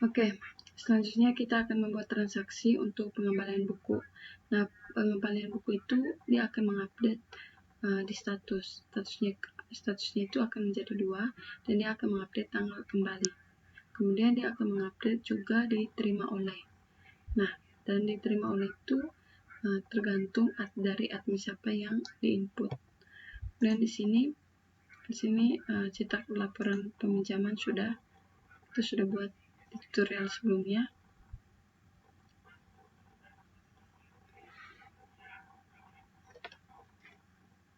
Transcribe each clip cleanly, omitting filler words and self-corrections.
Oke, selanjutnya kita akan membuat transaksi untuk pengembalian buku. Nah, pengembalian buku itu dia akan mengupdate di statusnya itu akan menjadi 2, dan dia akan mengupdate tanggal kembali. Kemudian dia akan mengupdate juga diterima oleh. Nah, dan diterima oleh itu tergantung dari admin siapa yang diinput. Dan di sini cetak laporan peminjaman sudah buat di tutorial sebelumnya.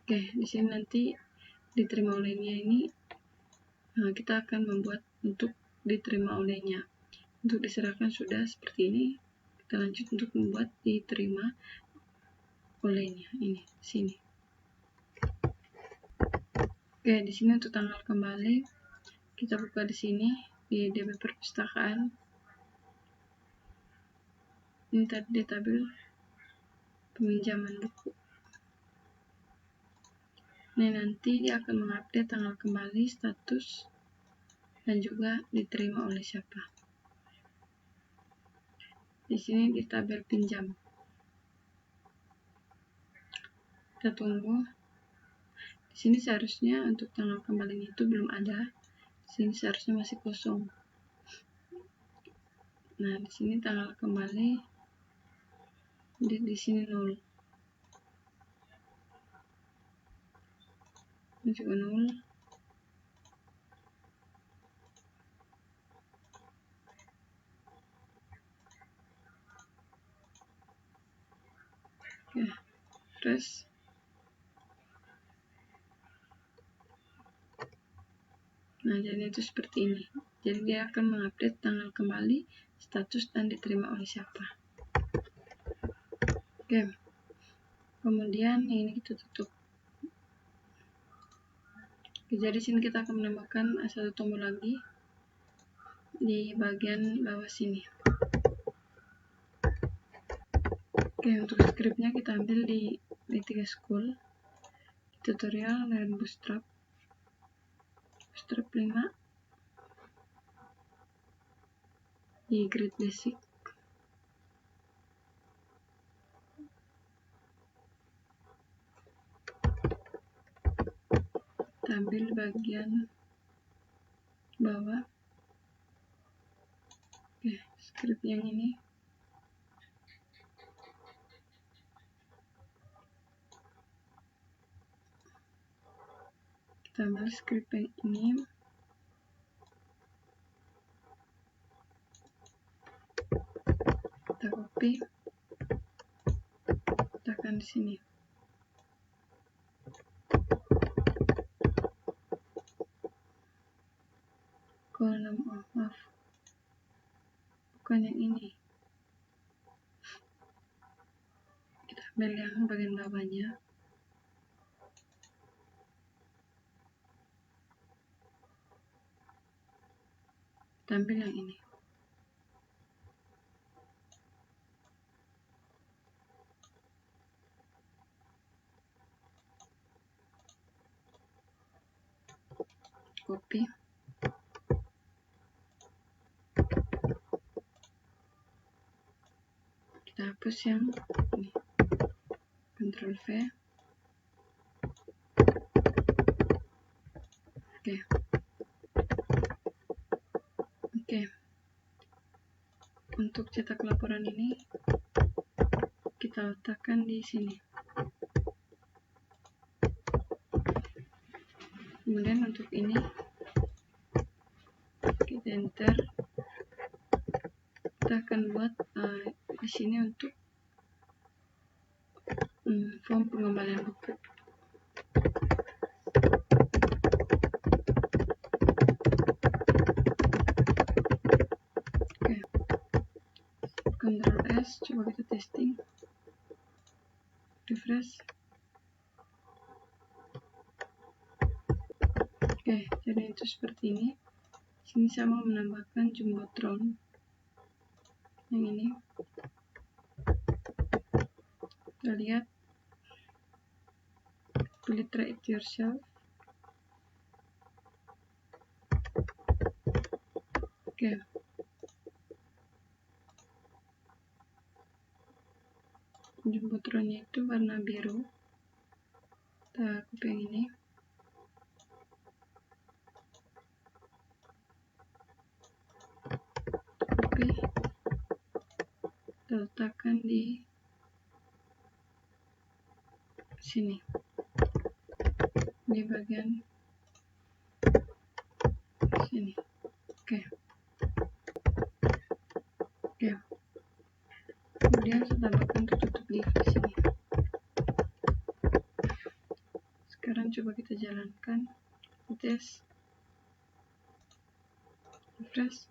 Oke, di sini nanti diterima olehnya ini kita akan membuat untuk diterima olehnya. Untuk diserahkan sudah seperti ini. Kita lanjut untuk membuat diterima olehnya ini di sini. Oke, di sini untuk tanggal kembali kita buka di sini di DB perpustakaan. Ini tadi di tabel peminjaman buku. Nah, nanti dia akan mengupdate tanggal kembali, status, dan juga diterima oleh siapa. Di sini di tabel pinjam. Kita tunggu. Di sini seharusnya untuk tanggal kembalinya itu belum ada. Di sini seharusnya masih kosong. Nah, di sini tanggal kembali di sini 0. Ini juga 0. Oke, terus nah, jadi itu seperti ini. Jadi dia akan mengupdate tanggal kembali, status, dan diterima oleh siapa. Oke, kemudian ini kita tutup. Oke, jadi sini kita akan menambahkan satu tombol lagi di bagian bawah sini. Oke, untuk scriptnya kita ambil di D3 School, tutorial dan Bootstrap 5 di Grid Basic. Kita ambil bagian bawah. Oke, script yang ini. Kita ambil script yang ini. Kita copy. Tekan di sini. Kolom maaf. Bukan yang ini. Kita ambil yang bagian bawahnya. Kita ambil yang ini. Copy. Kita hapus yang ini. Ctrl V. Oke. Untuk cetak laporan ini kita letakkan di sini. Kemudian untuk ini kita enter. Kita akan buat di sini untuk form pengembalian buku. Oke. Ctrl S, coba kita testing. Refresh. Oke, jadi itu seperti ini. Sini saya mau menambahkan jumbotron yang ini. Kita lihat, pilih try it yourself. Oke, Jumbotronnya itu warna biru. Kita copy yang ini. Copy. Kita letakkan di sini, di bagian sini. Oke. Kemudian saya tambahkan tutup div di sini. Sekarang coba kita jalankan, tes, refresh.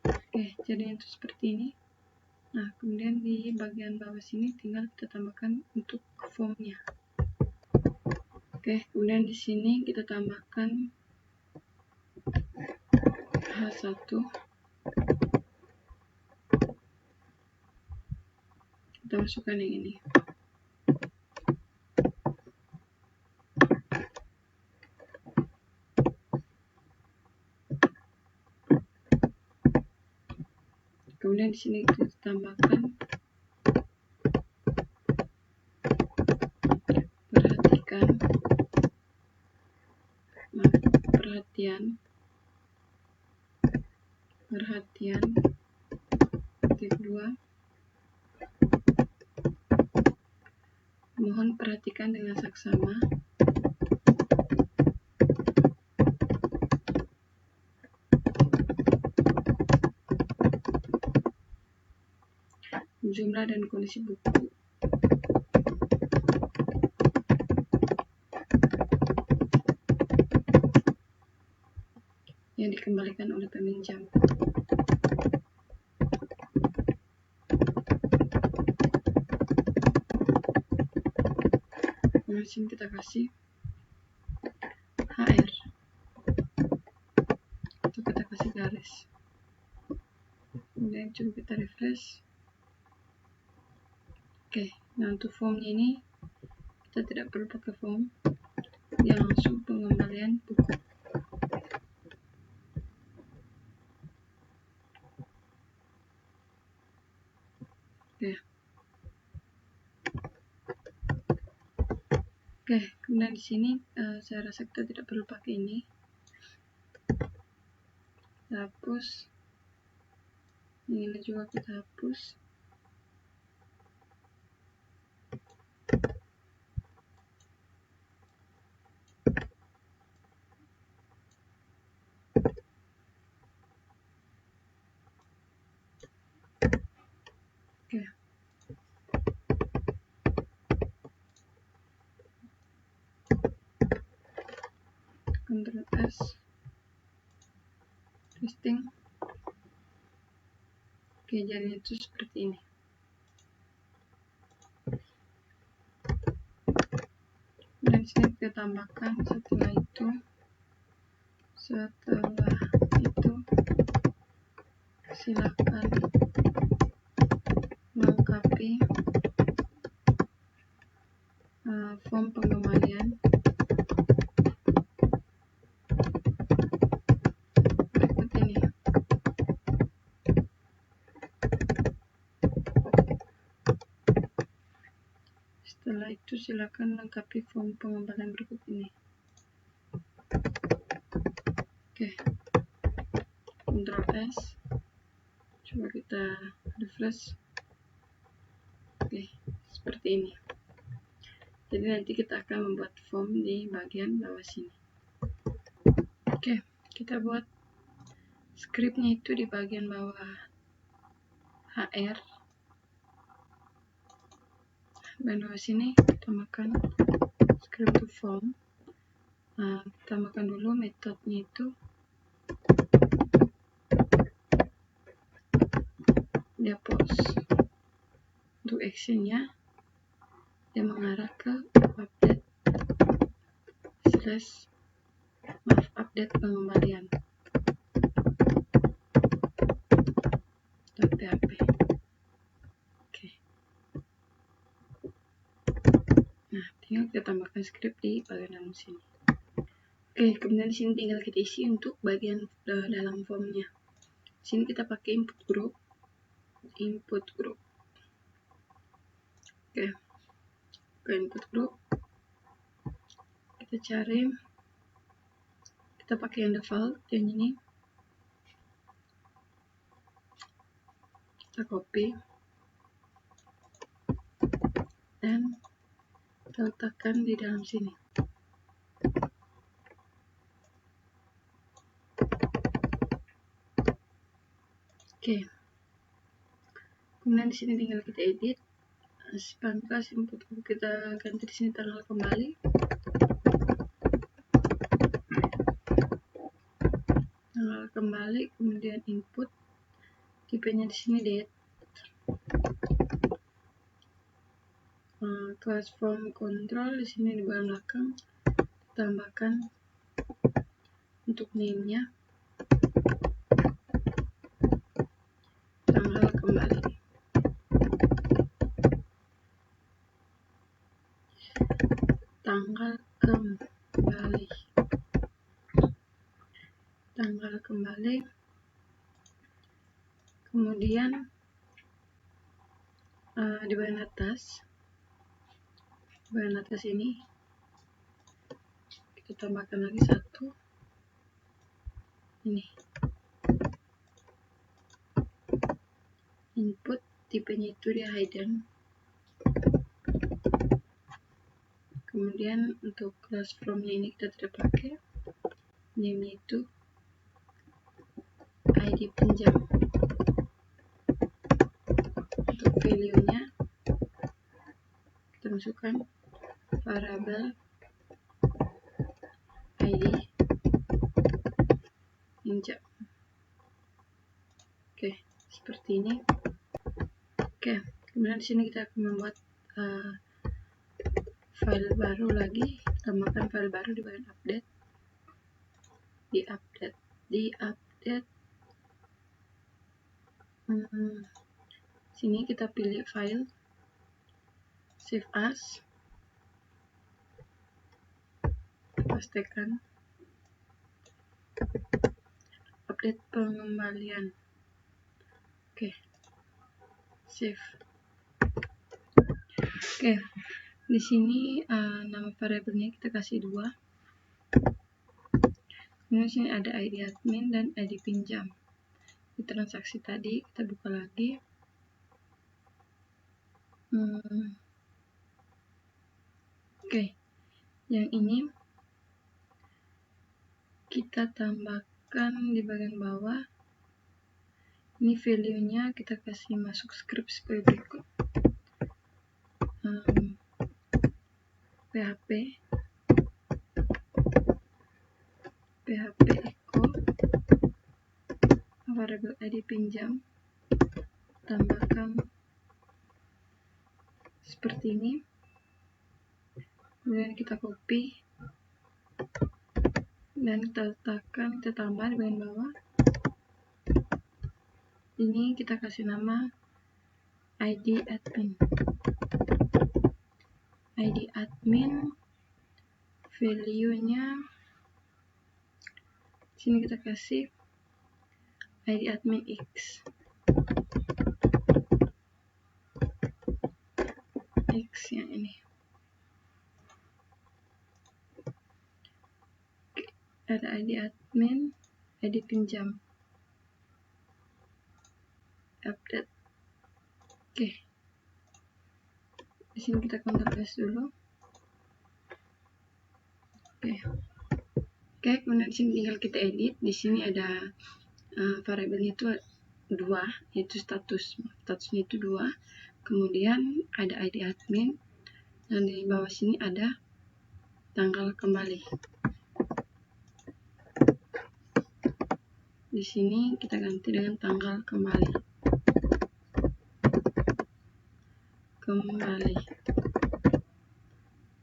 Oke, jadi itu seperti ini. Nah, kemudian di bagian bawah sini tinggal kita tambahkan untuk formnya. Oke, kemudian di sini kita tambahkan H1. Kita masukkan yang ini. Kemudian di sini kita tambahkan perhatian titik 2. Mohon perhatikan dengan saksama jumlah dan kondisi buku yang dikembalikan oleh peminjam. Di sini kita kasih HR atau kita kasih garis. Kemudian coba kita refresh. Oke, nah untuk formnya ini kita tidak perlu pakai form, dia langsung pengembalian buku. Oke, kemudian di sini saya rasa kita tidak perlu pakai ini. Kita hapus. Ini juga kita hapus. Oke. Ctrl S, testing. Oke, jadi itu seperti ini. Dan sini kita tambahkan setelah itu silakan melengkapi form pengembalian berikut ini. Setelah itu silakan lengkapi form pengembalian berikut ini. Oke, Ctrl S, coba kita refresh. Oke, seperti ini. Jadi nanti kita akan membuat form di bagian bawah sini. Oke, kita buat scriptnya itu di bagian bawah HR. Dan bawah sini kita tambahkan script to form. Nah, kita tambahkan dulu metodenya itu dia post. Untuk actionnya dia mengarah ke update pengembalian .php. Oke. Nah, tinggal kita tambahkan script di bagian dalam sini. Oke, kemudian di sini tinggal kita isi untuk bagian dalam formnya. Di sini kita pakai input group. Oke, ke input group kita cari, kita pakai yang default yang ini, kita copy dan kita letakkan di dalam sini. Oke, kemudian di sini tinggal kita edit. Pangkas input kita ganti di sini tanggal kembali. Tanggal kembali, kemudian input, tipenya di sini date. Class form control di sini di bagian belakang tambahkan untuk name-nya tanggal kembali. Tanggal kembali. Kemudian di bagian atas ini kita tambahkan lagi satu, ini input, tipenya itu dia hidden. Kemudian untuk class from-nya ini kita tidak pakai, name itu ID pinjam. Untuk value-nya kita masukkan variabel ID pinjam. Oke, seperti ini. Oke, kemudian di sini kita akan membuat file baru lagi, tambahkan file baru di bagian update. Di update. Sini kita pilih file, save as, pastikan update pengembalian. Oke, save. Oke, di sini nama variabelnya kita kasih 2. Kemudian di sini ada ID admin dan ID pinjam. Di transaksi tadi kita buka lagi. Oke, yang ini kita tambahkan di bagian bawah. Ini value-nya kita kasih masuk script sebagai berikut. PHP echo variabel ID pinjam, tambahkan seperti ini. Kemudian kita copy dan kita letakkan, kita tambah di bagian bawah. Ini kita kasih nama ID admin. ID admin, value-nya sini kita kasih ID admin X. X yang ini. Ada ID admin, ID pinjam. Update. Oke. Di sini kita counter paste dulu. Oke, kemudian di sini tinggal kita edit. Di sini ada variabelnya itu 2, yaitu statusnya itu 2. Kemudian ada ID admin dan di bawah sini ada tanggal kembali. Di sini kita ganti dengan tanggal kembali.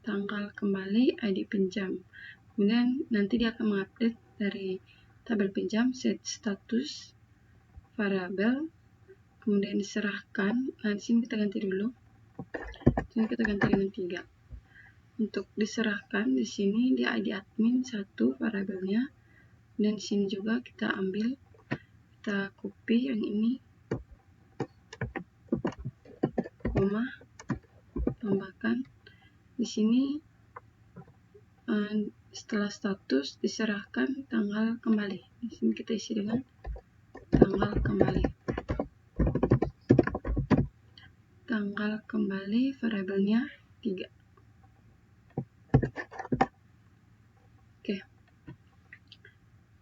Tanggal kembali ID pinjam. Kemudian nanti dia akan mengupdate dari tabel pinjam, set status variabel, kemudian diserahkan. Nah, di sini kita ganti dulu. Di sini kita ganti dengan 3. Untuk diserahkan di sini dia ID admin 1 variabelnya, dan di sini juga kita ambil, kita copy yang ini, koma, sini setelah status diserahkan tanggal kembali. Di sini kita isi dengan tanggal kembali. Tanggal kembali variabelnya 3. Oke.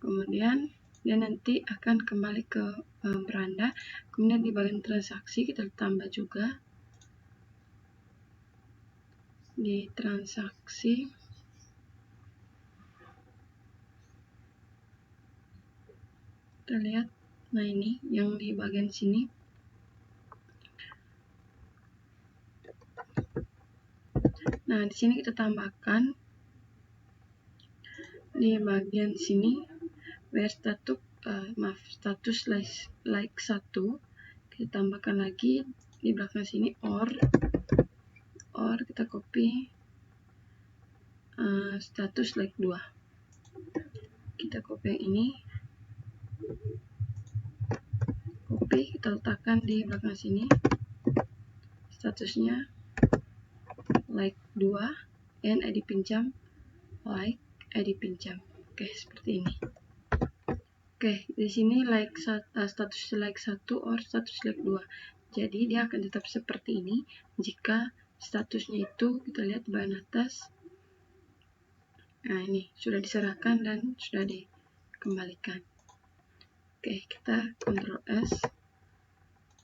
Kemudian dia nanti akan kembali ke beranda. Kemudian di bagian transaksi kita tambah juga di transaksi. Kita lihat, nah ini yang di bagian sini. Nah, di sini kita tambahkan di bagian sini where status like 1. Kita tambahkan lagi di belakang sini or kita copy status like 2. Kita copy yang ini, kita letakkan di belakang sini statusnya like 2 and ID pinjam like ID pinjam. Oke, seperti ini. Oke, di sini like status like 1 or status like 2. Jadi dia akan tetap seperti ini jika statusnya itu kita lihat di bagian atas. Nah, ini sudah diserahkan dan sudah dikembalikan. Oke, kita Ctrl S.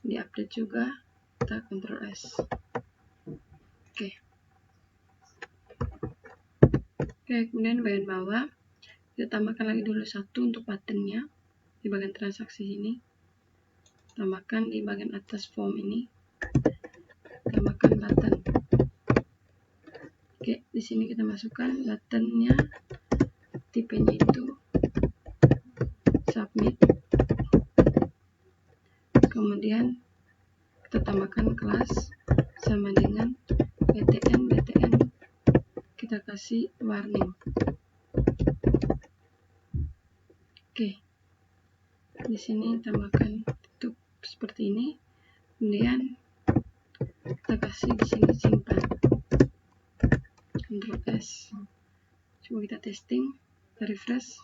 Di-update juga, kita Ctrl S. Oke, kemudian di bagian bawah kita tambahkan lagi dulu 1 untuk buttonnya di bagian transaksi ini. Tambahkan di bagian atas form ini, tambahkan button. Oke, di sini kita masukkan buttonnya, tipenya itu submit. Kemudian kita tambahkan kelas sama dengan btn, kita kasih warning. Oke, di sini tambahkan tutup seperti ini. Kemudian kita kasih di sini simpan. Ctrl S. Coba kita testing, kita refresh.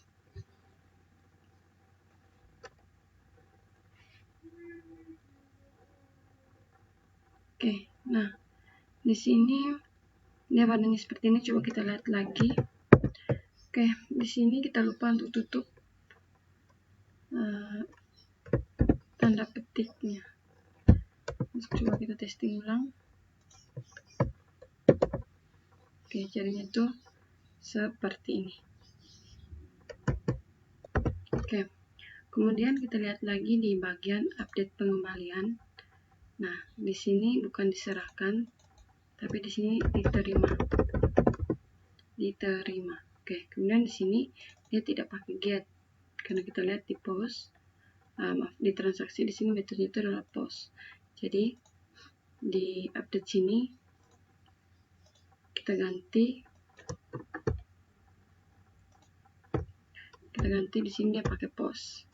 Oke, nah di sini dia warnanya seperti ini. Coba kita lihat lagi. Oke, di sini kita lupa untuk tutup tanda petiknya. Coba kita testing ulang. Oke, jadinya itu seperti ini. Oke, kemudian kita lihat lagi di bagian update pengembalian. Nah, di sini bukan diserahkan, tapi di sini diterima. Oke, kemudian di sini dia tidak pakai get, karena kita lihat di post, di transaksi di sini metodenya itu adalah post. Jadi di update sini kita ganti di sini dia pakai post.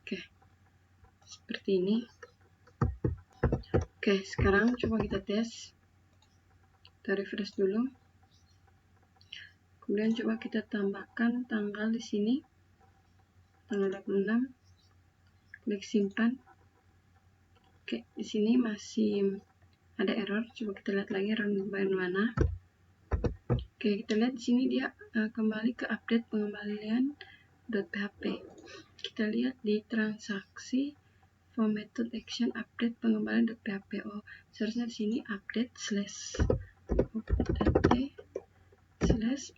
Oke, seperti ini. Oke, sekarang coba kita tes. Kita refresh dulu. Kemudian coba kita tambahkan tanggal di sini, tanggal 26. Klik simpan. Oke, di sini masih ada error. Coba kita lihat lagi error bagian mana. Oke, kita lihat di sini dia kembali ke update pengembalian .php. Kita lihat di transaksi for method action update pengembalian .php. Oh, seharusnya di sini update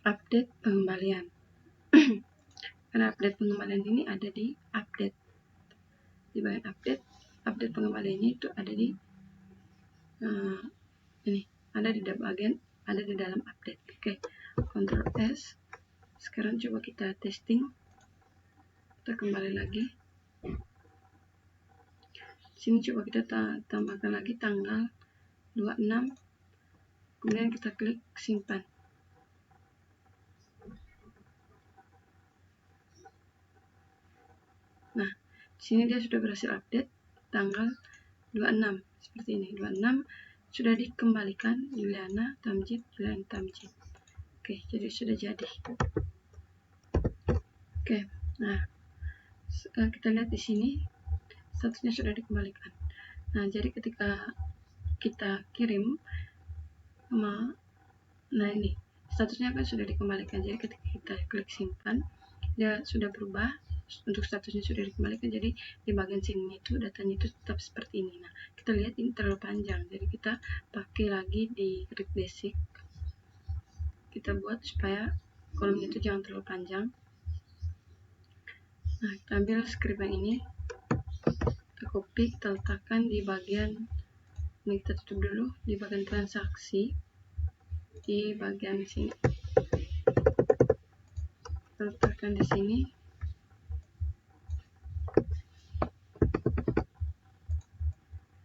update pengembalian. Karena update pengembalian ini ada di update. Di bagian update pengembaliannya itu ada di ini, ada di dalam update. Oke, Ctrl S. Sekarang coba kita testing. Kita kembali lagi. Sini coba kita tambahkan lagi tanggal 26. Kemudian kita klik simpan. Nah, sini dia sudah berhasil update tanggal 26. seperti ini. 26 sudah dikembalikan, Juliana Tamjid, Juliana Tamjid. Oke, jadi sudah jadi. Oke, nah kita lihat di sini statusnya sudah dikembalikan. Nah, jadi ketika kita kirim, nah ini statusnya kan sudah dikembalikan. Jadi ketika kita klik simpan, dia sudah berubah, untuk statusnya sudah dikembalikan. Jadi di bagian sini itu datanya itu tetap seperti ini. Nah, kita lihat ini terlalu panjang, jadi kita pakai lagi di Grid Basic. Kita buat supaya kolomnya itu jangan terlalu panjang. Nah, kita ambil script yang ini, kita copy, kita letakkan di bagian ini. Kita tutup dulu di bagian transaksi, di bagian sini kita letakkan di sini.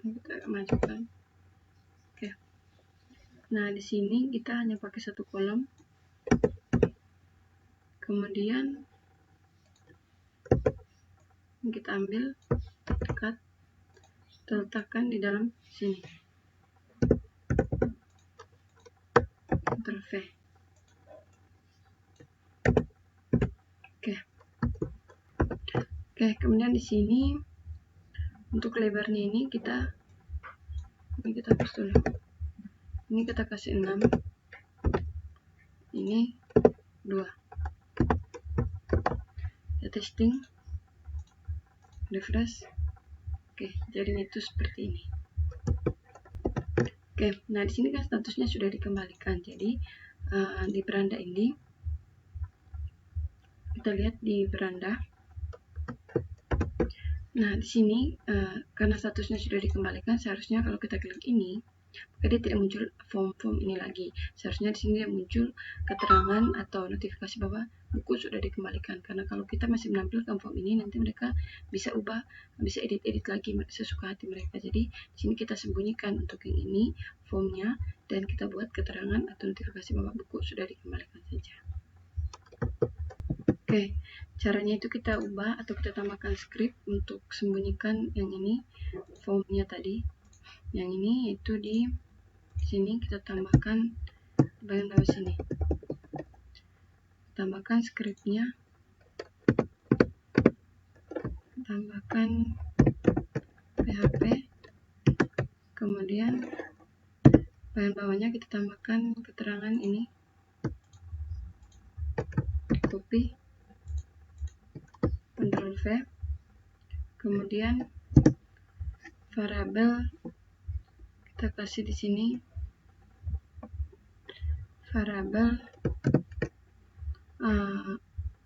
Kita majukan. Oke. Nah, di sini kita hanya pakai satu kolom. Kemudian kita ambil dekat, kita letakkan di dalam sini. Ctrl V. Oke, kemudian di sini untuk lebarnya ini kita hapus dulu. Ini kita kasih 6. Ini 2. Kita testing, refresh. Oke, jadinya itu seperti ini. Oke, nah di sini kan statusnya sudah dikembalikan. Jadi di beranda ini kita lihat di beranda. Nah, di sini karena statusnya sudah dikembalikan, seharusnya kalau kita klik ini, maka dia tidak muncul form ini lagi. Seharusnya di sini dia muncul keterangan atau notifikasi bahwa buku sudah dikembalikan. Karena kalau kita masih menampilkan form ini, nanti mereka bisa ubah, bisa edit lagi sesuka hati mereka. Jadi di sini kita sembunyikan untuk yang ini formnya, dan kita buat keterangan atau notifikasi bahwa buku sudah dikembalikan saja. Oke, caranya itu kita ubah atau kita tambahkan script untuk sembunyikan yang ini formnya tadi. Yang ini yaitu di sini kita tambahkan di bagian bawah sini. Tambahkan scriptnya, tambahkan PHP, kemudian bagian bawahnya kita tambahkan keterangan ini, copy, Ctrl V, kemudian variabel kita kasih di sini variabel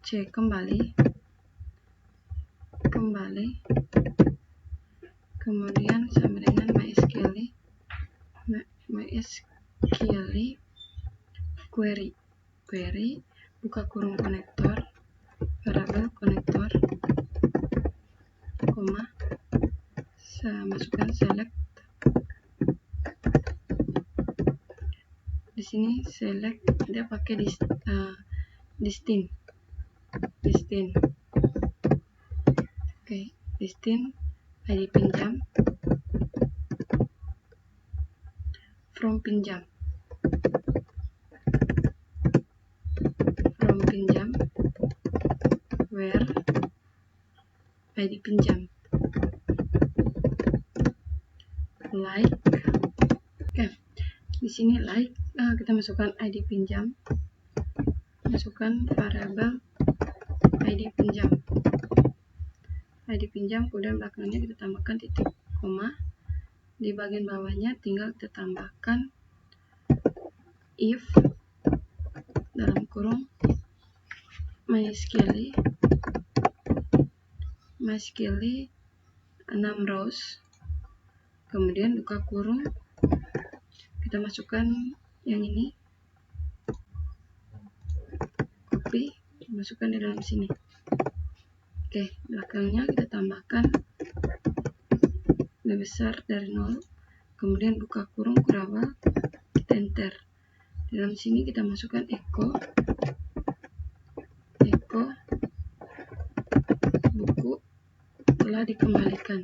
C kembali, kemudian sama dengan MySQL query buka kurung konektor, variabel konektor, koma, saya masukkan select. Di sini select dia pakai distin. Oke, distin ID pinjam, from pinjam, where ID pinjam, like. Oke, di sini like kita masukkan ID pinjam, masukkan variabel ID pinjam, kemudian belakangnya kita tambahkan titik koma. Di bagian bawahnya tinggal kita tambahkan if dalam kurung MySQL 6 rows, kemudian buka kurung, kita masukkan yang ini, copy, masukkan di dalam sini. Oke, belakangnya kita tambahkan lebih besar dari 0, kemudian buka kurung kurawal, enter. Di dalam sini kita masukkan echo buku telah dikembalikan.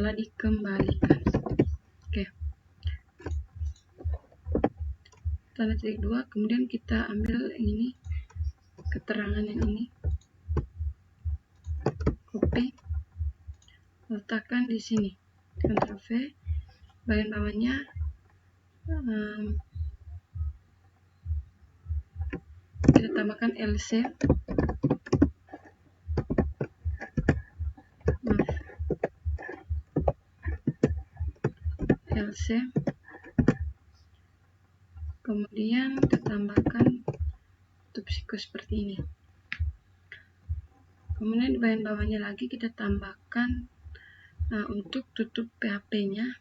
telah dikembalikan. Oke. Tanda titik 2, kemudian kita ambil yang ini, keterangan yang ini, copy, letakkan di sini, Ctrl V, bagian bawahnya kita tambahkan LC, kemudian kita tambahkan tutup siku seperti ini. Kemudian di bagian bawahnya lagi kita tambahkan untuk tutup PHP-nya,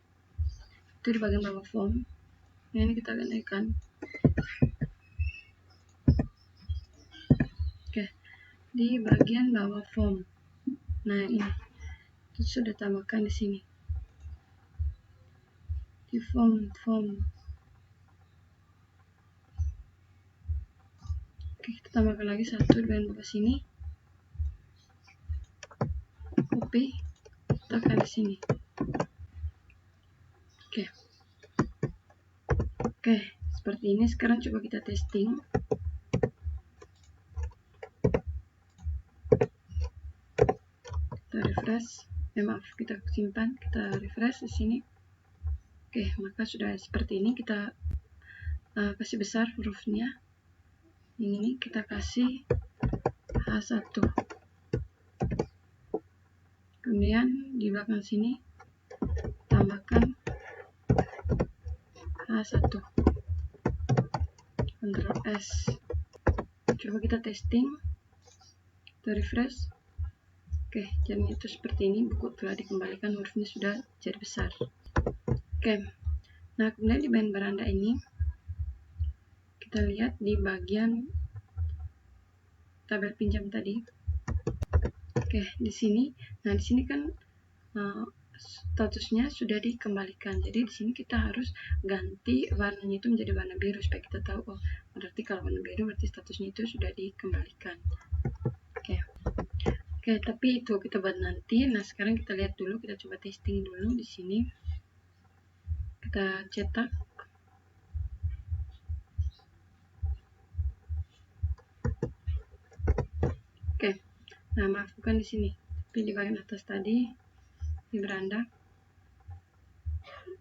itu di bagian bawah form. Ini kita gantikan. Oke, di bagian bawah form. Nah, ini itu sudah tambahkan di sini. Di form. Oke, kita tambahkan lagi satu di bagian bawah sini. Copy, letakkan di sini. Oke, seperti ini. Sekarang coba kita testing. Kita refresh. Maaf, kita simpan, kita refresh di sini. Oke, maka sudah seperti ini. Kita kasih besar hurufnya. Yang ini kita kasih H1. Kemudian di belakang sini tambahkan H1. Ctrl S. Coba kita testing. Kita refresh. Oke, jadinya itu seperti ini. Buku telah dikembalikan, hurufnya sudah jadi besar. Oke, nah kemudian di bagian beranda ini kita lihat di bagian tabel pinjam tadi. Oke, di sini. Nah, di sini kan statusnya sudah dikembalikan. Jadi di sini kita harus ganti warnanya itu menjadi warna biru supaya kita tahu, oh berarti kalau warna biru berarti statusnya itu sudah dikembalikan. Oke, tapi itu kita buat nanti. Nah, sekarang kita lihat dulu, kita coba testing dulu di sini. Kita cetak. Oke. Nah, maaf, bukan di sini, tapi di bagian atas tadi, di beranda.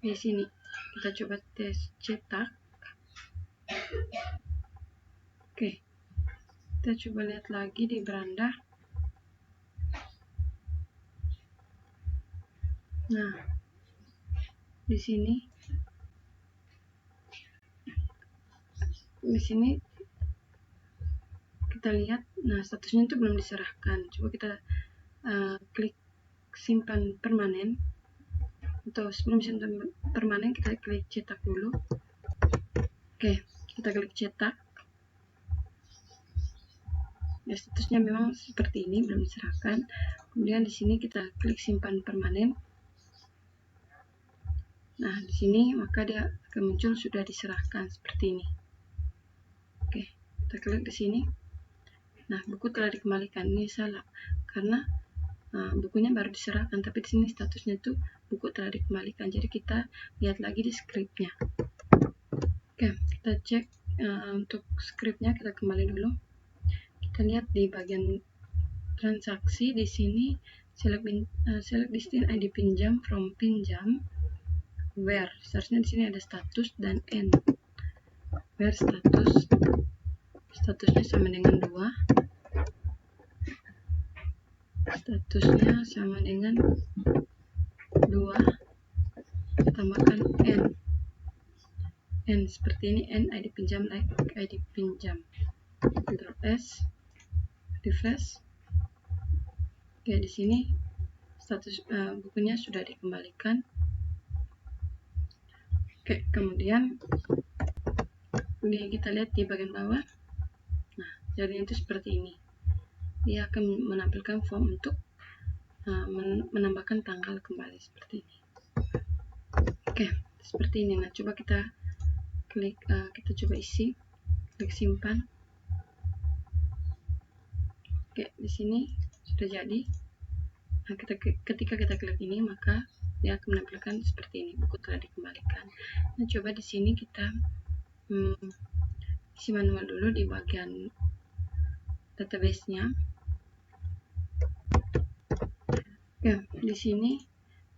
Di sini kita coba tes cetak. Oke. Kita coba lihat lagi di beranda. Nah, di sini kita lihat, nah statusnya itu belum diserahkan. Coba kita klik simpan permanen, atau sebelum simpan permanen kita klik cetak dulu. Oke, kita klik cetak. Ya, statusnya memang seperti ini, belum diserahkan. Kemudian di sini kita klik simpan permanen. Nah, di sini maka dia akan muncul sudah diserahkan seperti ini. Oke, kita klik di sini. Nah, buku telah dikembalikan. Ini salah karena bukunya baru diserahkan, tapi di sini statusnya itu buku telah dikembalikan. Jadi kita lihat lagi di skripnya. Oke, kita cek untuk skripnya, kita kembali dulu. Kita lihat di bagian transaksi di sini select distinct ID pinjam from pinjam where. Seharusnya di sini ada status dan end. Where statusnya sama dengan 2. Statusnya sama dengan 2. Tambahkan n seperti ini, n ID pinjam like ID pinjam. Ctrl S, refresh. Oke, di sini status bukunya sudah dikembalikan. Oke, kemudian kita lihat di bagian bawah. Nah, jadinya itu seperti ini. Dia akan menampilkan form untuk menambahkan tanggal kembali seperti ini. Oke, seperti ini. Nah, coba kita klik, kita coba isi, klik simpan. Oke, di sini sudah jadi. Nah, ketika kita klik ini, maka dia akan menampilkan seperti ini, buku telah dikembalikan. Nah, coba di sini kita isi manual dulu di bagian database-nya. Ya, di sini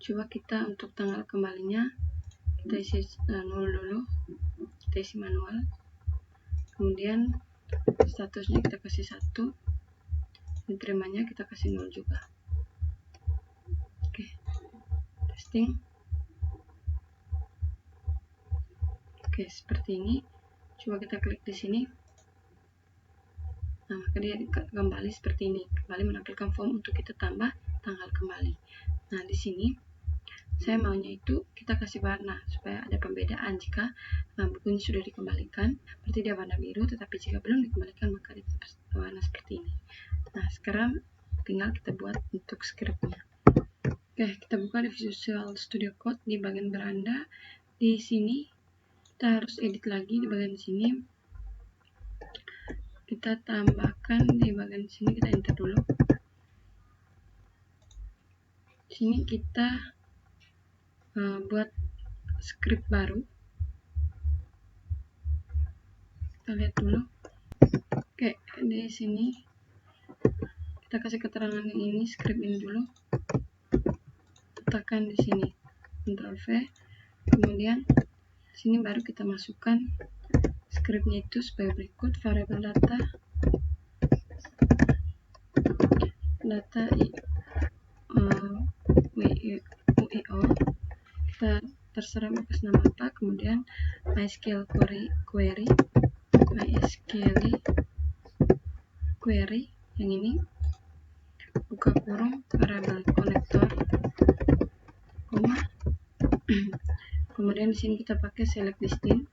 coba kita untuk tanggal kembalinya kita isi 0 dulu, kita isi manual. Kemudian statusnya kita kasih 1, diterimanya kita kasih 0 juga. Oke, testing. Oke, seperti ini. Coba kita klik di sini. Nah, maka dia kembali seperti ini, kembali menampilkan form untuk kita tambah tanggal kembali. Nah, di sini saya maunya itu kita kasih warna supaya ada pembedaan. Jika bukunya sudah dikembalikan, berarti dia warna biru, tetapi jika belum dikembalikan maka dia warna seperti ini. Nah, sekarang tinggal kita buat untuk scriptnya. Oke, kita buka di Visual Studio Code di bagian beranda. Di sini kita harus edit lagi di bagian sini. Kita tambahkan di bagian sini, kita enter dulu. Di sini kita buat script baru. Kita lihat dulu. Oke, di sini kita kasih keterangan yang ini, script ini dulu. Tekan di sini, Ctrl V. Kemudian di sini baru kita masukkan scriptnya itu sebagai berikut: variabel data UIO, kita terserah mau kasih nama apa. Kemudian MySQL query yang ini, buka kurung variabel konektor, koma. Kemudian di sini kita pakai select listing,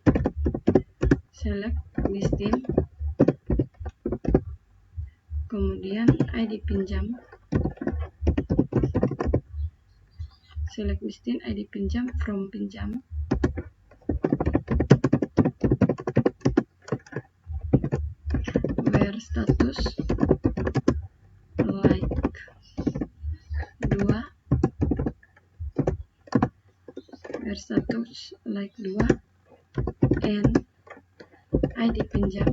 kemudian ID pinjam, select listing ID pinjam from pinjam, where status like 2, where status like 2, and ID pinjam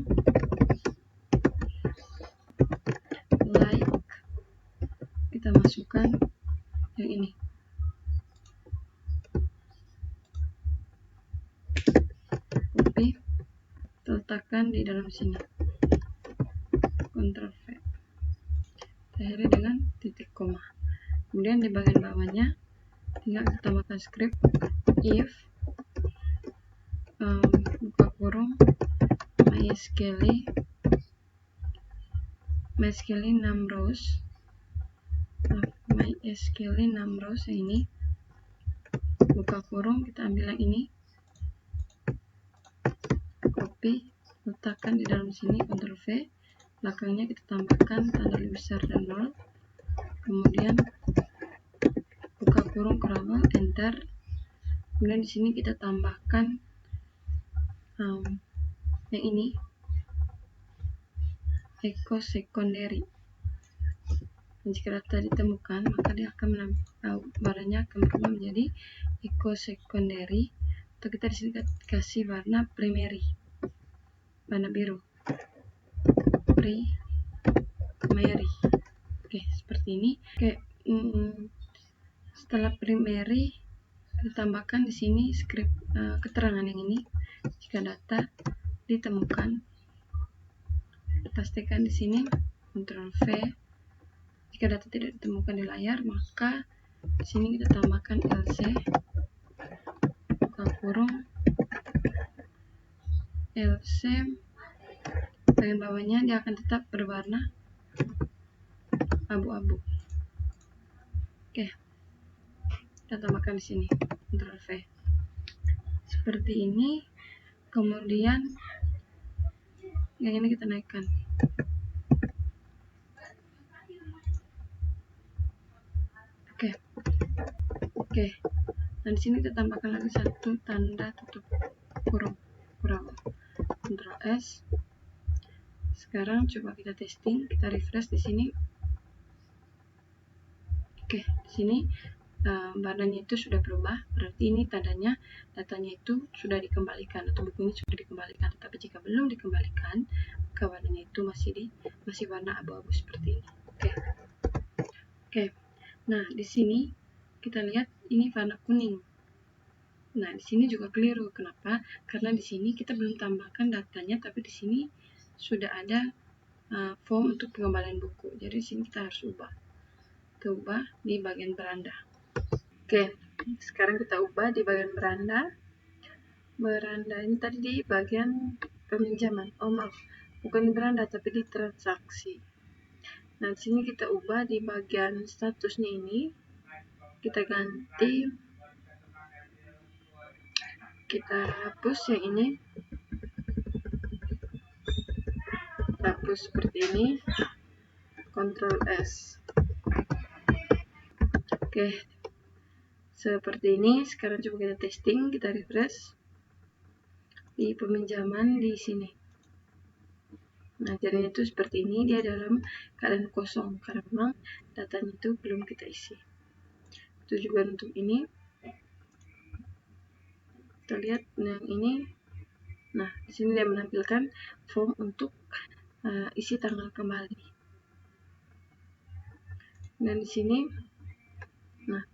like, kita masukkan yang ini, copy, letakkan di dalam sini, Ctrl V, akhiri dengan titik koma. Kemudian di bagian bawahnya tinggal kita tambahkan script if buka kurung MySQL 6 rows, MySQL 6 rows yang ini, buka kurung, kita ambil yang ini, copy, letakkan di dalam sini, Ctrl V, belakangnya kita tambahkan tanda lebih besar dan 0, kemudian buka kurung curable, enter. Kemudian di sini kita tambahkan yang ini, echo secondary. Dan jika data ditemukan, maka dia akan warnanya akan berubah menjadi echo secondary, atau kita di sini kasih warna primary, warna biru, primary. Oke, seperti ini. Oke, setelah primary ditambahkan di sini script keterangan yang ini, jika data ditemukan, pastikan di sini Ctrl V. Jika data tidak ditemukan di layar, maka di sini kita tambahkan else, buka kurung, else, bagian bawahnya dia akan tetap berwarna abu-abu. Oke, kita tambahkan di sini, Ctrl V. Seperti ini. Kemudian yang ini kita naikkan. Oke. Nah, di sini kita tambahkan lagi satu tanda tutup kurung. Ctrl S. Sekarang coba kita testing, kita refresh di sini. Oke, di sini warnanya itu sudah berubah, berarti ini tandanya datanya itu sudah dikembalikan atau buku ini sudah dikembalikan. Tapi jika belum dikembalikan, maka warnanya itu masih warna abu-abu seperti ini. Oke. Nah, di sini kita lihat ini warna kuning. Nah, di sini juga keliru. Kenapa? Karena di sini kita belum tambahkan datanya, tapi di sini sudah ada form untuk pengembalian buku. Jadi di sini kita harus ubah. Kita ubah di bagian beranda. Oke, sekarang kita ubah di bagian beranda. Beranda ini tadi di bagian peminjaman. Oh maaf, bukan di beranda tapi di transaksi. Nah, di sini kita ubah di bagian statusnya ini. Kita ganti, kita hapus yang ini. Kita hapus seperti ini. Ctrl S. Oke, seperti ini. Sekarang coba kita testing, kita refresh di peminjaman di sini. Nah, jadinya itu seperti ini, dia dalam keadaan kosong karena memang datanya itu belum kita isi. Itu juga untuk ini. Kita lihat yang ini. Nah, di sini dia menampilkan form untuk isi tanggal kembali. Dan di sini, nah,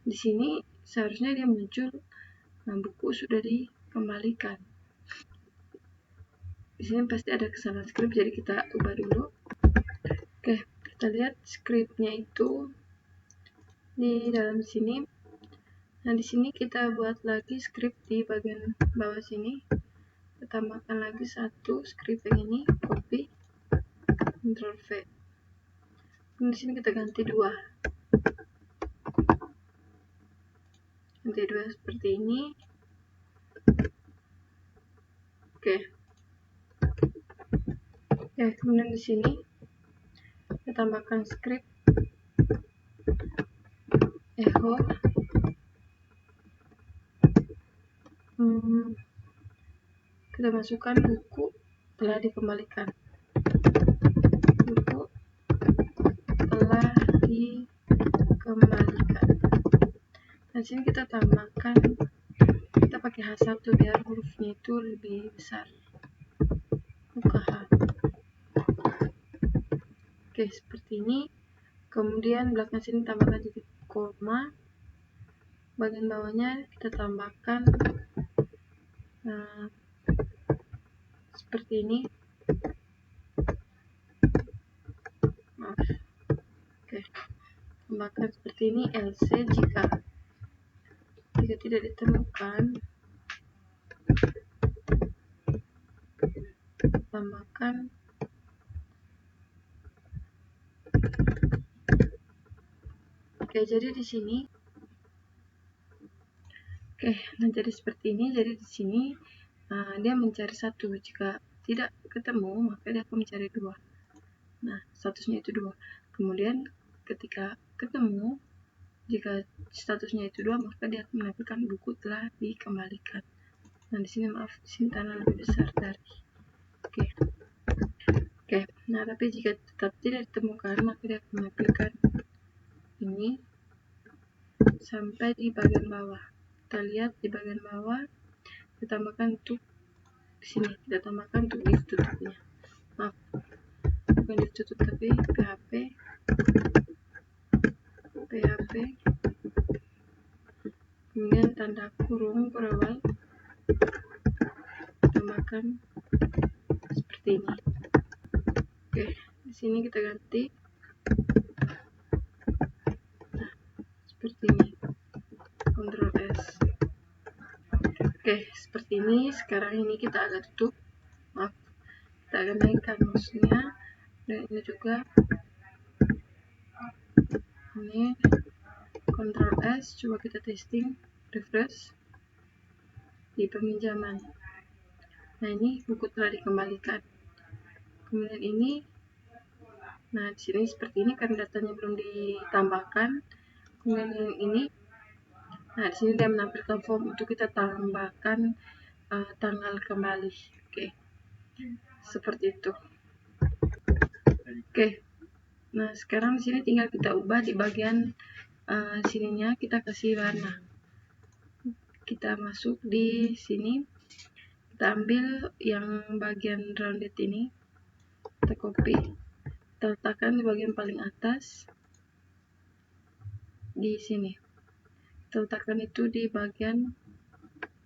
di sini seharusnya dia muncul buku sudah dikembalikan. Di sini pasti ada kesalahan script, jadi kita ubah dulu. Oke, kita lihat scriptnya itu di dalam sini. Nah, di sini kita buat lagi script di bagian bawah sini. Kita tambahkan lagi satu script yang ini, copy, Ctrl V. Di sini kita ganti dua. Ganti dua seperti ini. Oke. Ya, kemudian di sini kita tambahkan script echo. Kita masukkan buku telah dikembalikan. Buku telah dikembalikan. Nah, sini kita tambahkan, kita pakai H1 biar hurufnya itu lebih besar. Buka H. Oke, seperti ini. Kemudian belakang sini tambahkan titik koma. Bagian bawahnya kita tambahkan seperti ini. Maaf. Oke. Tambahkan seperti ini, LC jika tidak ditemukan. Tambahkan oke, jadi di sini nah jadi seperti ini. Jadi di sini dia mencari satu, jika tidak ketemu maka dia akan mencari dua. Nah, statusnya itu dua. Kemudian ketika ketemu, jika statusnya itu dua, maka dia akan menampilkan buku telah dikembalikan. Nah, di sini maaf, di sini tanda lebih besar dari. Oke. Nah, tapi jika tetap tidak ditemukan, maka dia akan menampilkan ini sampai di bagian bawah. Kita lihat di bagian bawah, kita tambahkan untuk di sini, kita tambahkan untuk div tutupnya. Maaf, bukan div tutup tapi PHP, kemudian tanda kurung awal, tambahkan seperti ini. Oke, di sini kita ganti. Nah, seperti ini. Ctrl S. Oke, seperti ini. Sekarang ini kita agak tutup. Maaf, kita agak naikkan mouse-nya. Dan ini juga. Ini Ctrl S. Coba kita testing, refresh di peminjaman. Nah, ini buku telah dikembalikan. Kemudian ini, nah di sini seperti ini karena datanya belum ditambahkan. Kemudian yang ini, nah di sini dia menampilkan form untuk kita tambahkan tanggal kembali. Oke, seperti itu. Oke, nah sekarang di sini tinggal kita ubah di bagian sininya kita kasih warna. Kita masuk di sini, kita ambil yang bagian rounded ini, kita copy, kita letakkan di bagian paling atas di sini. Kita letakkan itu di bagian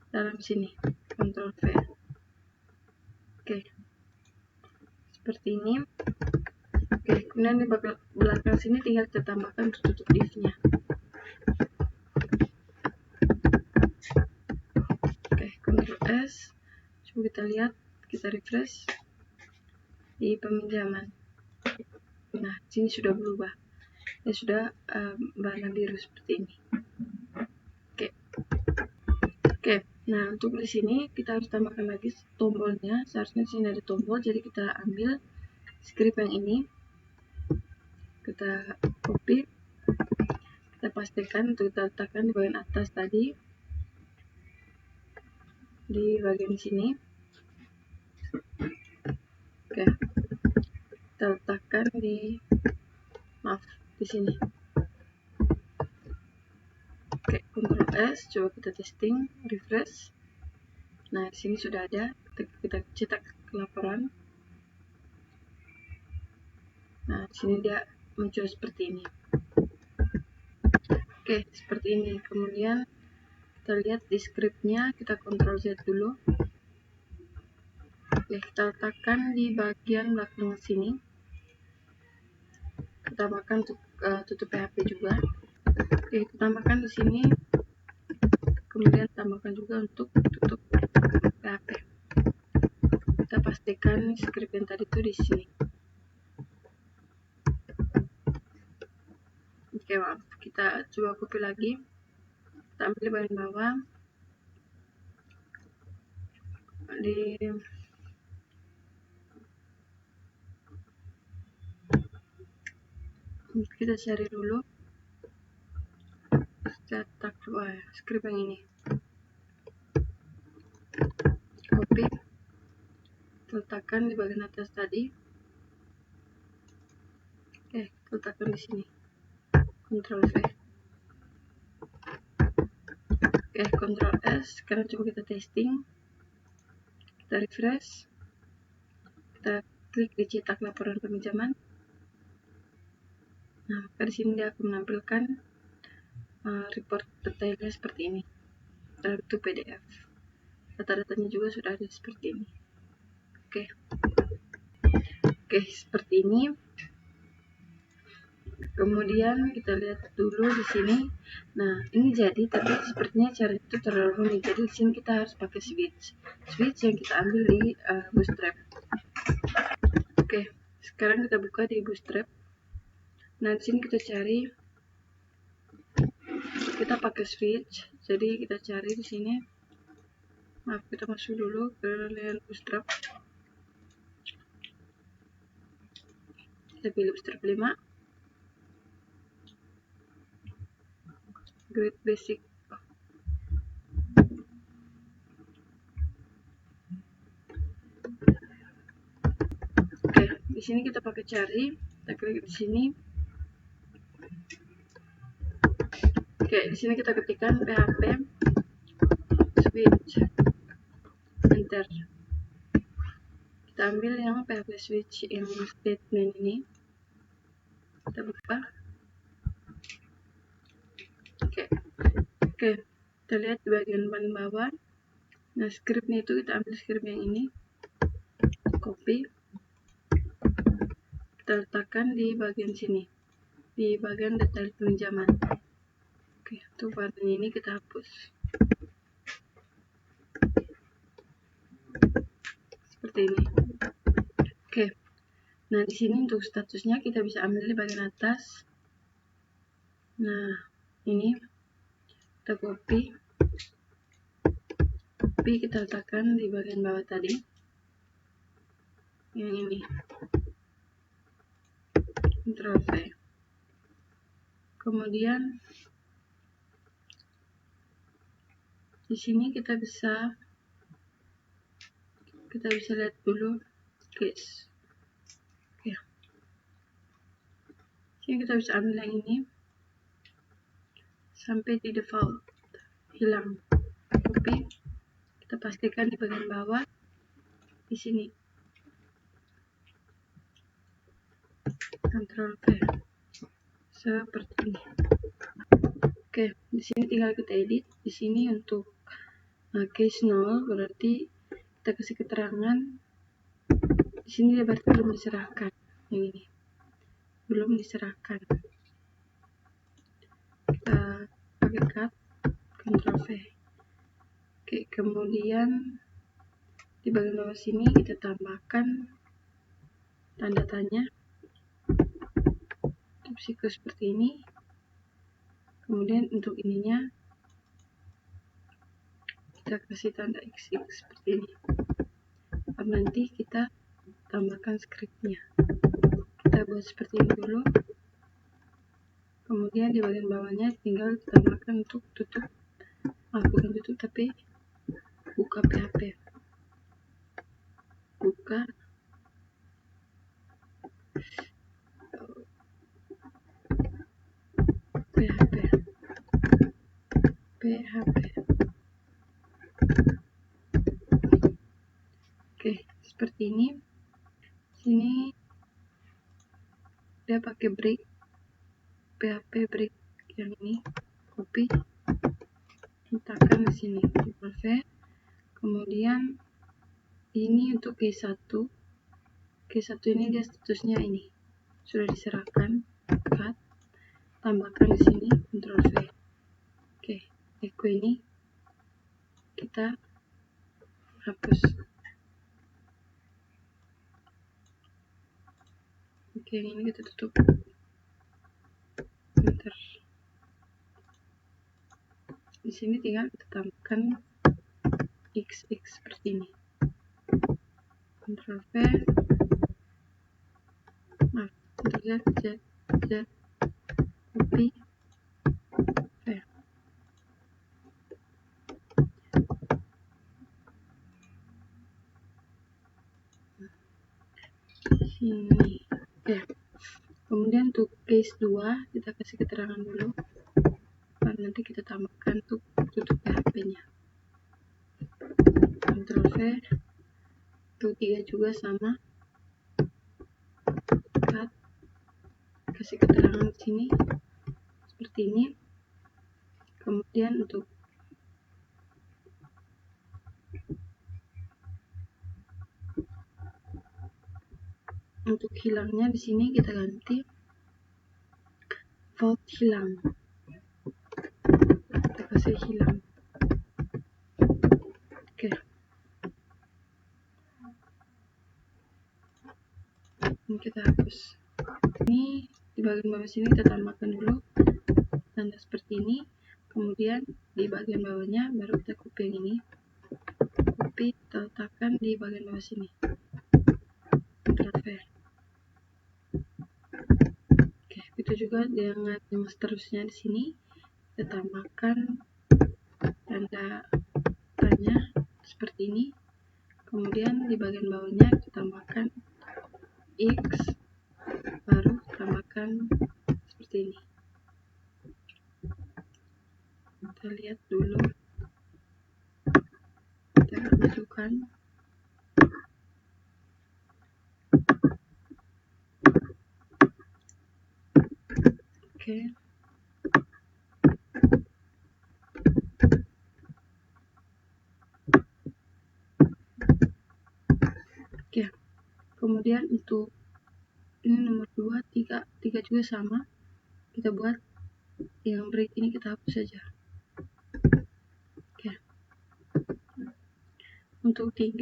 dalam sini, Ctrl V. Oke, seperti ini. Oke, kemudian di belakang sini tinggal kita tambahkan tutup div-nya. Oke, Ctrl S. Coba kita lihat, kita refresh di peminjaman. Nah, sini sudah berubah. Ya sudah warna biru seperti ini. Oke. Nah, untuk di sini kita harus tambahkan lagi tombolnya. Seharusnya di sini ada tombol, jadi kita ambil script yang ini, kita copy, kita pastikan untuk kita letakkan di bagian atas tadi, di bagian sini. Oke, kita letakkan di sini. Oke, Ctrl S, coba kita testing, refresh. Nah, di sini sudah ada. Kita cetak laporan. Nah, di sini dia muncul seperti ini. Oke, seperti ini. Kemudian kita lihat di scriptnya, kita Ctrl Z dulu. Oke, kita letakkan di bagian belakang sini. Kita tambahkan untuk tutup PHP juga. Oke, kita tambahkan di sini. Kemudian tambahkan juga untuk tutup PHP. Kita pastikan script yang tadi itu di sini. Oke, maaf. Kita coba copy lagi. Kita ambil bagian bawah. Kita cari dulu. Cetak script yang ini. Copy. Letakkan di bagian atas tadi. Oke, letakkan di sini. Ctrl V. Oke, Ctrl S. Sekarang coba kita testing. Kita refresh. Kita klik di cetak laporan peminjaman. Nah, maka di sini dia akan menampilkan report detailnya seperti ini. Dalam bentuk PDF. Data-datanya juga sudah ada seperti ini. Oke, seperti ini. Kemudian kita lihat dulu di sini. Nah, ini jadi, tapi sepertinya cara itu terlalu rumit. Jadi di sini kita harus pakai switch yang kita ambil di Bootstrap. Oke, sekarang kita buka di Bootstrap. Nah, di sini kita cari, kita pakai switch. Jadi kita cari di sini. Maaf, kita masuk dulu ke layer Bootstrap. Kita pilih Bootstrap 5. Grid Basic. Oke, di sini kita pakai cari. Kita klik di sini. Oke, di sini kita ketikkan PHP switch. Enter. Kita ambil yang PHP switch yang statement ini. Kita buka. Oke, kita lihat di bagian paling bawah. Nah, scriptnya itu kita ambil script yang ini, copy, kita letakkan di bagian sini, di bagian detail pinjaman. Oke, untuk warnanya ini kita hapus. Seperti ini. Oke. Nah, di sini untuk statusnya kita bisa ambil di bagian atas. Nah, ini kita copy, kita letakkan di bagian bawah tadi. Yang ini. Ctrl V. Kemudian di sini kita bisa lihat dulu case. Oke. Sini kita bisa ambil yang ini. sampai di default hilang. Copy, kita pastikan di bagian bawah di sini. Ctrl V seperti ini. Oke, di sini tinggal kita edit. Di sini untuk case 0 berarti kita kasih keterangan. Di sini dia berarti belum diserahkan. Yang ini belum diserahkan. Kita pakai cut, Ctrl V. Oke, kemudian di bagian bawah sini kita tambahkan tanda tanya untuk siklus seperti ini. Kemudian untuk ininya kita kasih tanda XX seperti ini. Nanti kita tambahkan scriptnya. Kita buat seperti ini dulu. Kemudian di bagian bawahnya tinggal tambahkan untuk tutup, bukan tutup tapi buka PHP. Buka PHP. Oke, seperti ini. Sini dia pakai break, PHP break yang ini. Copy, letakkan di sini. Ctrl V. Kemudian ini untuk K1. K1 ini dia statusnya ini sudah diserahkan. Cut, tambahkan di sini. Ctrl V. Oke, echo ini kita hapus. Oke, yang ini kita tutup. Bentar. Di sini tinggal kita tambahkan XX seperti ini. Ctrl V. Ctrl Z, copy, V. Sini. Oke. Kemudian untuk case 2 kita kasih keterangan dulu. Nanti kita tambahkan untuk tutup PHP-nya. Ctrl V. Untuk 3 juga sama. Cut. Kasih keterangan di sini seperti ini. Kemudian untuk hilangnya di sini kita ganti vault hilang. Kita kasih hilang. Oke. Ini kita hapus. Ini di bagian bawah sini kita tambahkan dulu tanda seperti ini. Kemudian di bagian bawahnya baru kita copy yang ini. Copy, kita letakkan di bagian bawah sini. Ctrl V. Oke, itu juga dengan yang seterusnya di sini kita tambahkan tanda tanya seperti ini. Kemudian di bagian bawahnya kita tambahkan X, baru tambahkan seperti ini. Kita lihat dulu, kita masukkan. Oke. Oke. Kemudian untuk ini nomor 2, 3 juga sama. Kita buat yang break ini kita hapus saja. Oke. Untuk 3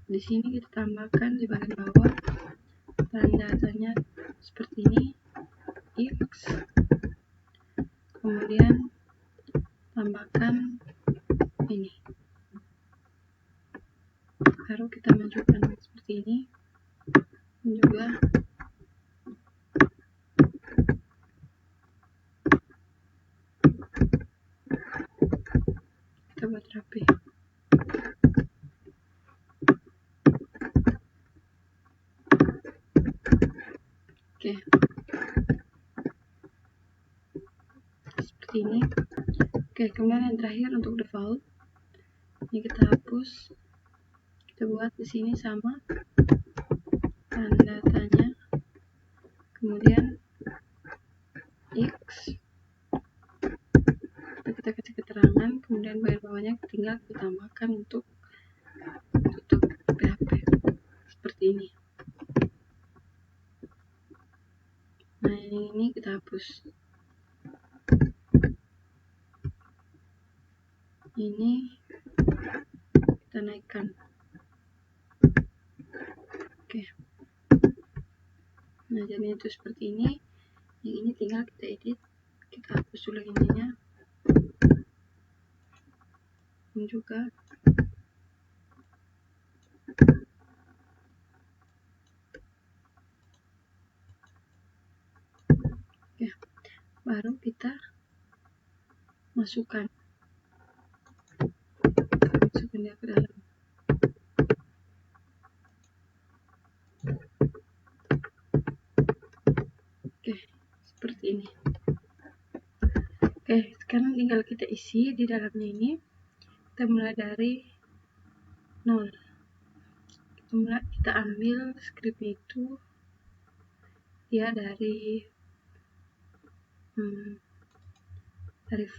di sini kita tambahkan di bagian bawah tanda tanya seperti ini, X. Kemudian tambahkan ini. Baru kita majukan seperti ini. Ini juga kita buat rapi. Oke. Seperti ini. Oke, kemudian yang terakhir untuk default, ini kita hapus. Kita buat di sini sama tanda tanya, kemudian X, kita kasih keterangan, kemudian bagian bawahnya tinggal kita tambahkan untuk tutup PHP seperti ini. Nah, ini kita hapus. Ini kita naikkan. Oke. Nah, jadi itu seperti ini. Yang ini tinggal kita edit. Kita hapus dulu ininya. Ini juga. Oke. Baru kita masukkan dia ke dalam. Oke, seperti ini. Oke, sekarang tinggal kita isi di dalamnya ini. Kita mulai dari 0. Kita ambil scriptnya itu ya dari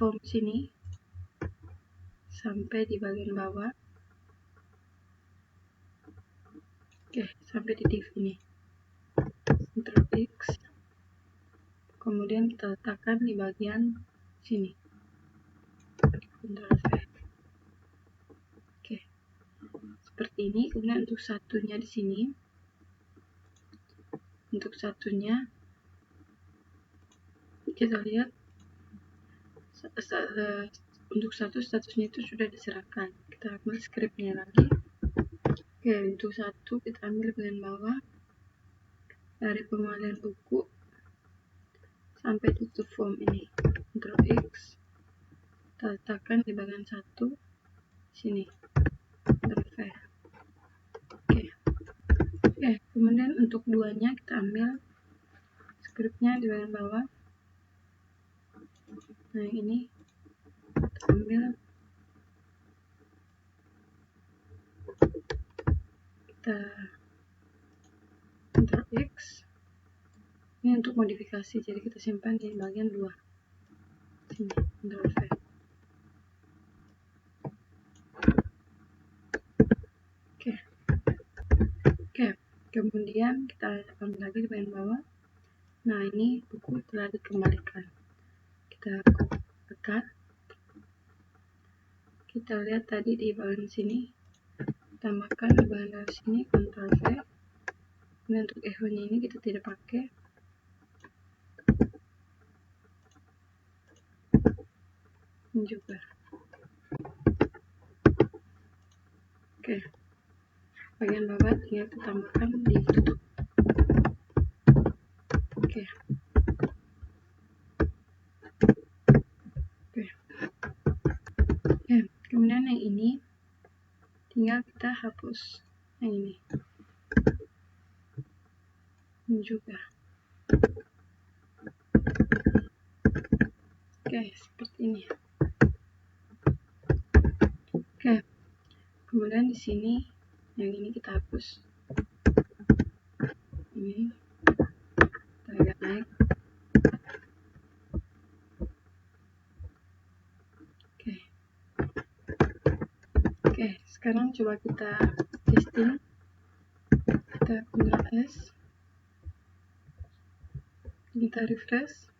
form sini sampai di bagian bawah. Oke, sampai di div ini. Ctrl X. Kemudian kita letakkan di bagian sini. Ctrl V. Oke. Seperti ini. Kemudian untuk satunya di sini. Untuk satunya kita lihat untuk satu statusnya itu sudah diserahkan. Kita ambil scriptnya lagi. Oke, untuk satu kita ambil bagian bawah dari pengalihan buku sampai tutup form ini. Ctrl X, kita letakkan di bagian satu sini. Ctrl V. Oke, kemudian untuk duanya kita ambil scriptnya di bagian bawah. Nah, ini kita ambil, kita Ctrl X. Ini untuk modifikasi, jadi kita simpan di bagian 2 sini. Ctrl V. Oke, kemudian kita ambil lagi di bagian bawah. Nah, ini buku telah dikembalikan. Kita tekan. Kita lihat tadi di bagian sini, tambahkan di bagian sini, Ctrl V. Kemudian untuk echo-nya ini kita tidak pakai. Ini juga. Oke. Bagian bawah tinggal kita tambahkan di tutup. Oke. Kemudian yang ini tinggal kita hapus yang ini. Ini juga. Oke, seperti ini. Oke. Kemudian di sini yang ini kita hapus. Ini kita agak naik. Oke, sekarang coba kita testing. Kita Ctrl S. Kita refresh.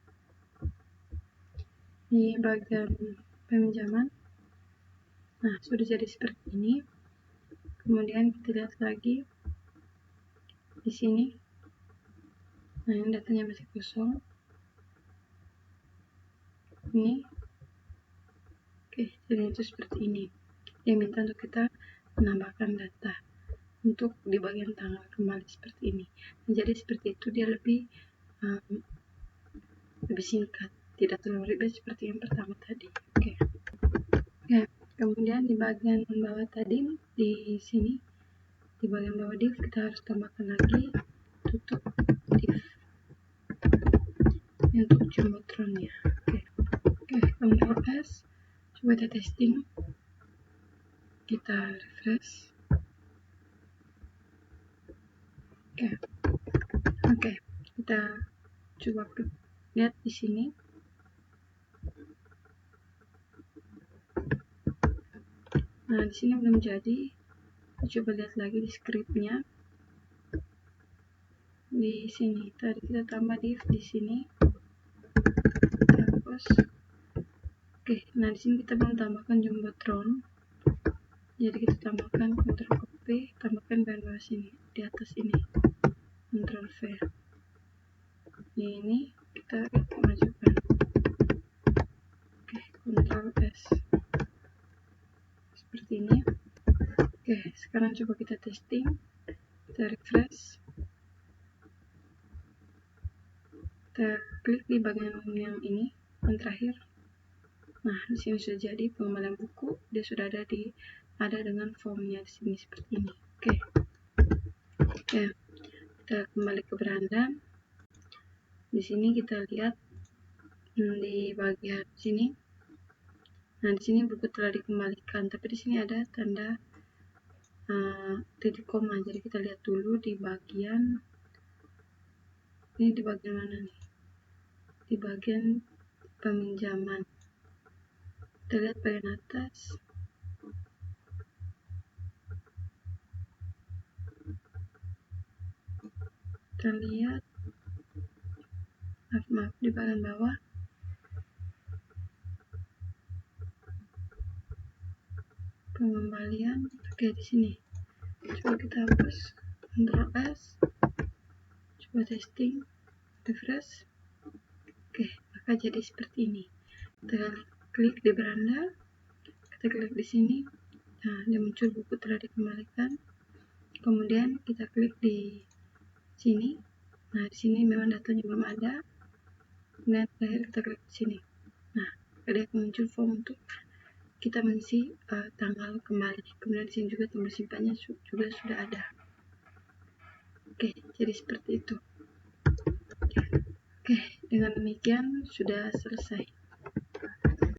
Di bagian peminjaman. Nah, sudah jadi seperti ini. Kemudian kita lihat lagi di sini. Nah, ini datanya masih kosong. Ini. Oke, jadi itu seperti ini. Dia minta untuk kita menambahkan data untuk di bagian tanggal kembali seperti ini. Jadi seperti itu dia lebih singkat, tidak terlalu ribet seperti yang pertama tadi. Oke. Kemudian di bagian bawah tadi di sini, di bagian bawah div kita harus tambahkan lagi tutup div. Ini untuk jumbotronnya. Oke, Ctrl S. Coba kita testing, kita refresh. Oke, kita coba lihat di sini. Nah, di sini belum jadi. Coba lihat lagi di scriptnya. Di sini tadi kita tambah div di sini. Hapus. Oke, nah di sini kita belum tambahkan jumbotron. Jadi kita tambahkan Ctrl copy, tambahkan bahan bawah sini di atas ini. Ctrl V. Ini kita masukkan. Oke, Ctrl S. Seperti ini. Oke, sekarang coba kita testing. Kita refresh. Kita klik di bagian yang ini, yang terakhir. Nah, di sini sudah jadi pengembalian buku. Dia sudah ada dengan formnya di sini seperti ini. Oke. Kita kembali ke beranda. Di sini kita lihat di bagian sini. Nah, di sini buku telah dikembalikan, tapi di sini ada tanda titik koma. Jadi kita lihat dulu di bagian ini, di bagian mana nih? Di bagian peminjaman. Kita lihat bagian atas. Kita lihat maaf di bagian bawah. Pengembalian. Oke, di sini. Coba kita hapus. Ctrl S. Coba testing. Refresh. Oke, maka jadi seperti ini. Kita klik di beranda. Kita klik di sini. Nah, dia muncul buku telah dikembalikan. Kemudian kita klik di sini. Nah, di sini memang datanya belum ada. Kemudian terakhir kita klik di sini. Nah, ada muncul form untuk kita mengisi tanggal kembali. Kemudian di sini juga tombol simpannya juga sudah ada. Oke, jadi seperti itu. Oke, dengan demikian sudah selesai.